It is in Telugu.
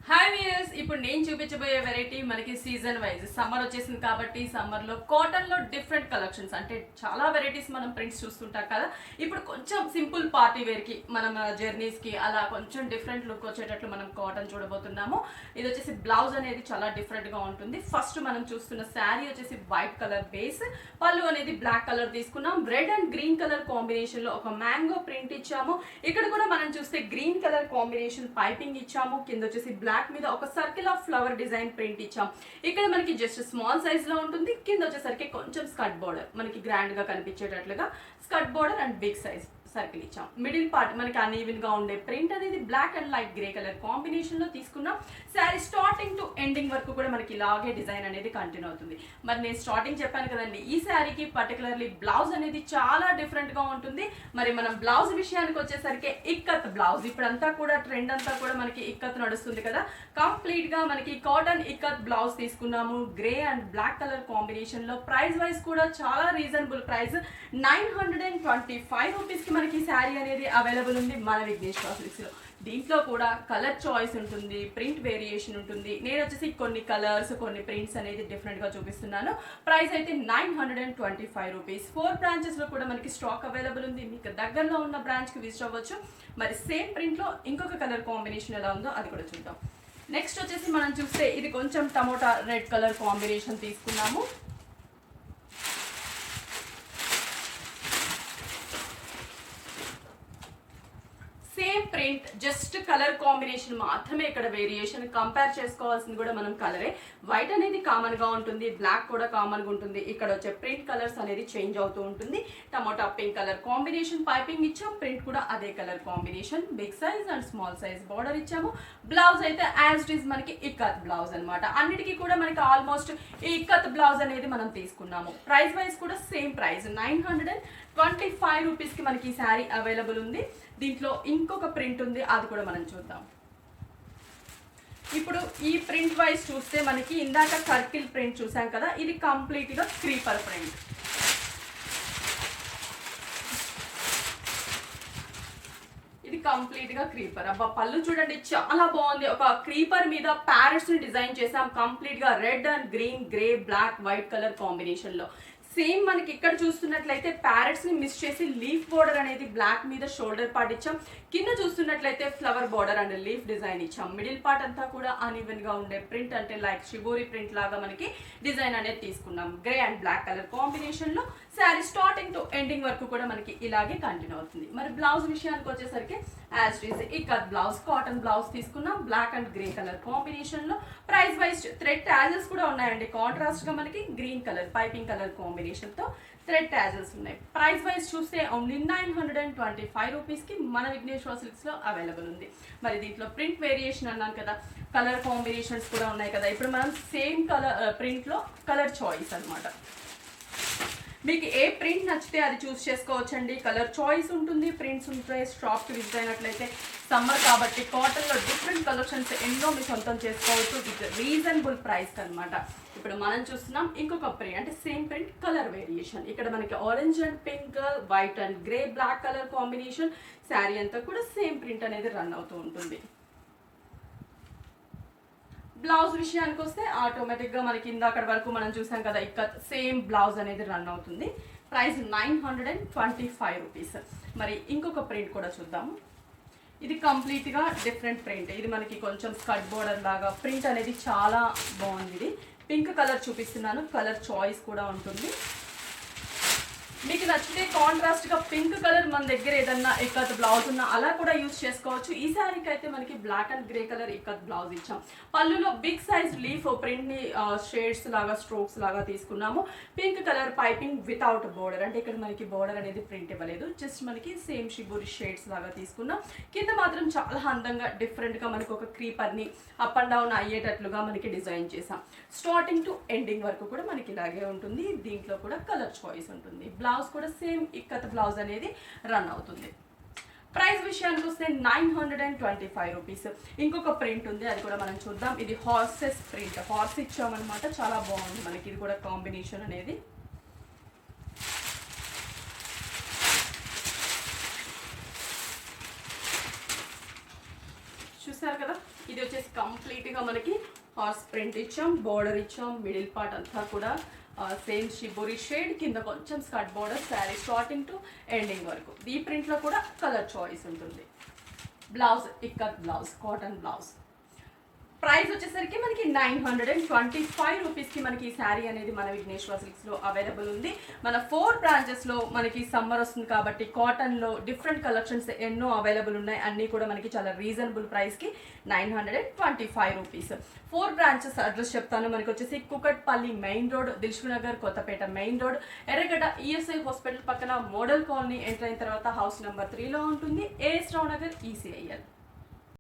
హాయ్ వ్యూయర్స్, ఇప్పుడు నేను చూపించబోయే వెరైటీ మనకి సీజన్ వైజ్ సమ్మర్ వచ్చేసింది కాబట్టి సమ్మర్ లో కాటన్ లో డిఫరెంట్ కలెక్షన్స్ అంటే చాలా వెరైటీస్ మనం ప్రింట్స్ చూస్తుంటాం కదా. ఇప్పుడు కొంచెం సింపుల్ పార్టీ వేర్ కి మనం జర్నీస్ కి అలా కొంచెం డిఫరెంట్ లుక్ వచ్చేటట్లు మనం కాటన్ చూడబోతున్నాము. ఇది వచ్చేసి బ్లౌజ్ అనేది చాలా డిఫరెంట్ గా ఉంటుంది. ఫస్ట్ మనం చూస్తున్న శారీ వచ్చేసి వైట్ కలర్ బేస్, పళ్ళు అనేది బ్లాక్ కలర్ తీసుకున్నాం. Red and green colour combination లో ఒక మ్యాంగో ప్రింట్ ఇచ్చాము. ఇక్కడ కూడా మనం చూస్తే గ్రీన్ కలర్ కాంబినేషన్ పైపింగ్ ఇచ్చాము. కింద వచ్చేసి బ్లాక్ మీద ఒక circle of flower design print ఇచ్చాం. ఇక్కడ మనకి జస్ట్ స్మాల్ సైజ్ లో ఉంటుంది. కింద వచ్చేసరికి కొంచెం స్కర్ట్ బోర్డర్ మనకి గ్రాండ్ గా కనిపించేటట్లుగా skirt border and big size circle ఇచ్చాం. మిడిల్ పార్ట్ మనకి అన్ఈవెన్ గా ఉండే ప్రింట్ అనేది black and light grey colour combination లో తీసుకున్నాం. శారీ స్టార్టింగ్ టు ఎండింగ్ వరకు కూడా మనకి ఇలాగే డిజైన్ అనేది కంటిన్యూ అవుతుంది. మరి నేను స్టార్టింగ్ చెప్పాను కదండి, ఈ శారీకి పర్టికులర్లీ బ్లౌజ్ అనేది చాలా డిఫరెంట్ గా ఉంటుంది. మరి మనం బ్లౌజ్ విషయానికి వచ్చేసరికి ఇక్కత్ బ్లౌజ్, ఇప్పుడంతా కూడా ట్రెండ్ అంతా కూడా మనకి ఇక్కత్ నడుస్తుంది కదా. కంప్లీట్ గా మనకి కాటన్ ఇక్కత్ బ్లౌజ్ తీసుకున్నాము. Grey and black colour combination లో ప్రైస్ వైజ్ కూడా చాలా రీజనబుల్ ప్రైస్ 925 రూపీస్ కి మనకి శారీ అనేది అవైలబుల్ ఉంది మన విఘ్నేష్ సిల్క్స్ లో. దీంట్లో కూడా కలర్ చాయిస్ ఉంటుంది, ప్రింట్ వేరియేషన్ ఉంటుంది. నేను వచ్చేసి కొన్ని కలర్స్ కొన్ని ప్రింట్స్ అనేది డిఫరెంట్ గా చూపిస్తున్నాను. ప్రైస్ అయితే 925 రూపీస్. 4 బ్రాంచెస్ లో కూడా మనకి స్టాక్ అవైలబుల్ ఉంది. మీకు దగ్గరలో ఉన్న బ్రాంచ్ కి విజిట్ అవ్వచ్చు. మరి సేమ్ ప్రింట్ లో ఇంకొక కలర్ కాంబినేషన్ ఎలా ఉందో అది కూడా చూద్దాం. నెక్స్ట్ వచ్చేసి మనం చూస్తే ఇది కొంచెం టమోటా రెడ్ కలర్ కాంబినేషన్ తీసుకున్నాము. Same print, just colour combination మాత్రమే ఇక్కడ వేరియేషన్. కంపేర్ చేసుకోవాల్సింది కూడా మనం కలరే. వైట్ అనేది కామన్ గా ఉంటుంది, బ్లాక్ కూడా కామన్ గా ఉంటుంది. ఇక్కడ వచ్చే ప్రింట్ కలర్స్ అనేది చేంజ్ అవుతూ ఉంటుంది. Tomato pink colour combination piping ఇచ్చాం. ప్రింట్ కూడా అదే colour combination. Big size and small size border ఇచ్చాము. బ్లౌజ్ అయితే యాజ్ ఇట్ ఈస్ మనకి ఇక్కత్ బ్లౌజ్ అనమాట. అన్నిటికీ కూడా మనకి ఆల్మోస్ట్ ఈ ఇక్కత్ బ్లౌజ్ అనేది మనం తీసుకున్నాము. ప్రైస్ వైజ్ కూడా సేమ్ ప్రైస్ 925 రూపీస్ కి మనకి ఈ శారీ అవైలబుల్ ఉంది. దీంట్లో ఇంకొక ప్రింట్ ఉంది, అది కూడా మనం చూద్దాం. ఇప్పుడు ఈ ప్రింట్ వైజ్ చూస్తే మనకి ఇందాక సర్కిల్ ప్రింట్ చూసాం కదా, ఇది కంప్లీట్ గా క్రీపర్ ప్రింట్. ఇది కంప్లీట్ గా క్రీపర్. అబ్బా పళ్ళు చూడండి చాలా బాగుంది. ఒక క్రీపర్ మీద ప్యారెట్స్ ని డిజైన్ చేసాం. కంప్లీట్ గా red and green, grey, black, white colour combination లో. సేమ్ మనకి ఇక్కడ చూస్తున్నట్లయితే ప్యారెట్స్ ని మిస్ చేసి లీఫ్ బోర్డర్ అనేది బ్లాక్ మీద షోల్డర్ పార్ట్ ఇచ్చాం. కింద చూస్తున్నట్లయితే flower border and leaf design ఇచ్చాం. మిడిల్ పార్ట్ అంతా కూడా అన్ఈవెన్ గా ఉండే ప్రింట్ అంటే లైక్ షిబోరి ప్రింట్ లాగా మనకి డిజైన్ అనేది తీసుకున్నాం. Grey and black colour combination లో శారీ స్టార్టింగ్ టు ఎండింగ్ వరకు కూడా మనకి ఇలాగే కంటిన్యూ అవుతుంది. మరి బ్లౌజ్ విషయానికి వచ్చేసరికి as it is ikat blouse, cotton blouse తీసుకున్నాం. Black and grey colour combination లో ప్రైస్ వైజ్ థ్రెడ్ టాజెస్ కూడా ఉన్నాయండి. కాంట్రాస్ట్ గా మనకి green colour piping colour combination తో థ్రెడ్ టాజెస్ ఉన్నాయి. ప్రైస్ వైజ్ చూస్తే ఓన్లీ 925 రూపీస్ కి మన విఘ్నేశ్వర సిల్క్స్ లో అవైలబుల్ ఉంది. మరి దీంట్లో ప్రింట్ వేరియేషన్ అన్నాను కదా, కలర్ కాంబినేషన్స్ కూడా ఉన్నాయి కదా. ఇప్పుడు మనం సేమ్ కలర్ ప్రింట్ లో కలర్ చాయిస్ అన్నమాట. మీకు ఏ ప్రింట్ నచ్చితే అది చూస్ చేసుకోవచ్చండి. కలర్ చాయిస్ ఉంటుంది, ప్రింట్స్ ఉంటాయి. షాప్ కి విజిట్ అయినట్లయితే సమ్మర్ కాబట్టి కాటన్ లో డిఫరెంట్ కలెక్షన్స్ ఎన్నో మీ సొంతం చేసుకోవచ్చు విత్ రీజనబుల్ ప్రైస్ అనమాట. ఇప్పుడు మనం చూస్తున్నాం ఇంకొక ప్రింట్ అంటే సేమ్ ప్రింట్ కలర్ వేరియేషన్. ఇక్కడ మనకి orange and pink, white and grey, black colour combination. Sari అంతా కూడా సేమ్ ప్రింట్ అనేది రన్ అవుతూ ఉంటుంది. బ్లౌజ్ విషయానికి వస్తే ఆటోమేటిక్ గా మనకి ఇందాక వరకు మనం చూసాం కదా, ఇక్కడ సేమ్ బ్లౌజ్ అనేది రన్ అవుతుంది. Price 925 rupees. మరి ఇంకొక ప్రింట్ కూడా చూద్దాము. ఇది కంప్లీట్ గా డిఫరెంట్ ప్రింట్. ఇది మనకి కొంచెం స్కర్ట్ బోర్డర్ లాగా ప్రింట్ అనేది చాలా బాగుంది. ఇది పింక్ కలర్ చూపిస్తున్నాను. కలర్ చాయిస్ కూడా ఉంటుంది. మీకు నచ్చితే కాంట్రాస్ట్ గా పింక్ కలర్ మన దగ్గర ఏదన్నా ఇక్కత్ బ్లౌజ్ ఉన్నా అలా కూడా యూజ్ చేసుకోవచ్చు. ఈ శారీకి అయితే మనకి black and grey colour ikat blouse ఇచ్చాం. పళ్ళులో బిగ్ సైజ్ లీఫ్ ప్రింట్ ని షేడ్స్ లాగా స్ట్రోక్స్ లాగా తీసుకున్నాము. Pink colour piping without border అంటే ఇక్కడ మనకి బోర్డర్ అనేది ప్రింట్ ఇవ్వలేదు, జస్ట్ మనకి సేమ్ షిబోరి షేడ్స్ లాగా తీసుకున్నాం. కింద మాత్రం చాలా అందంగా డిఫరెంట్ గా మనకి ఒక క్రీపర్ ని అప్ అండ్ డౌన్ అయ్యేటట్లుగా మనకి డిజైన్ చేసాం. స్టార్టింగ్ టు ఎండింగ్ వరకు కూడా మనకి ఇలాగే ఉంటుంది. దీంట్లో కూడా కలర్ చాయిస్ ఉంటుంది. బ్లౌజ్ కూడా సేమ్ ఇక్కత్ బ్లౌజ్ అనేది రన్ అవుతుంది. ప్రైస్ విషయానికి వస్తే 925 రూపీస్. ఇంకొక ప్రింట్ ఉంది, అది కూడా మనం చూద్దాం. ఇది హార్సెస్ ప్రింట్, హార్స్ ఇచ్చామన్నమాట. చాలా బాగుంది మనకి ఇది కూడా కాంబినేషన్ అనేది. చూసారు కదా, ఇది వచ్చేసి వచ్చేసి కంప్లీట్గా మనకి హార్స్ ప్రింట్ ఇచ్చాం, బోర్డర్ ఇచ్చాం, మిడిల్ పార్ట్ అంతా కూడా సేమ్ షిబోరి షేడ్, కింద కొంచెం skirt border, sari starting to ending వరకు. ఈ ప్రింట్లో కూడా కలర్ చాయిస్ ఉంటుంది. Blouse ikat blouse, cotton blouse. Price వచ్చేసరికి మనకి 925 రూపీస్కి మనకి ఈ శారీ అనేది మన విఘ్నేశ్వర సిల్క్స్లో అవైలబుల్ ఉంది. మన 4 బ్రాంచెస్లో మనకి సమ్మర్ వస్తుంది కాబట్టి కాటన్లో డిఫరెంట్ కలెక్షన్స్ ఎన్నో అవైలబుల్ ఉన్నాయి. అన్నీ కూడా మనకి చాలా రీజనబుల్ ప్రైస్కి 925 రూపీస్. 4 బ్రాంచెస్ అడ్రస్ చెప్తాను. మనకి వచ్చేసి Kukatpally main road, Dilsukhnagar, Kothapet main road, Erragadda ESI hospital పక్కన మోడల్ కాలనీ ఎంటర్ అయిన తర్వాత హౌస్ నెంబర్ 3లో ఉంటుంది. A S Rao Nagar, ECIL.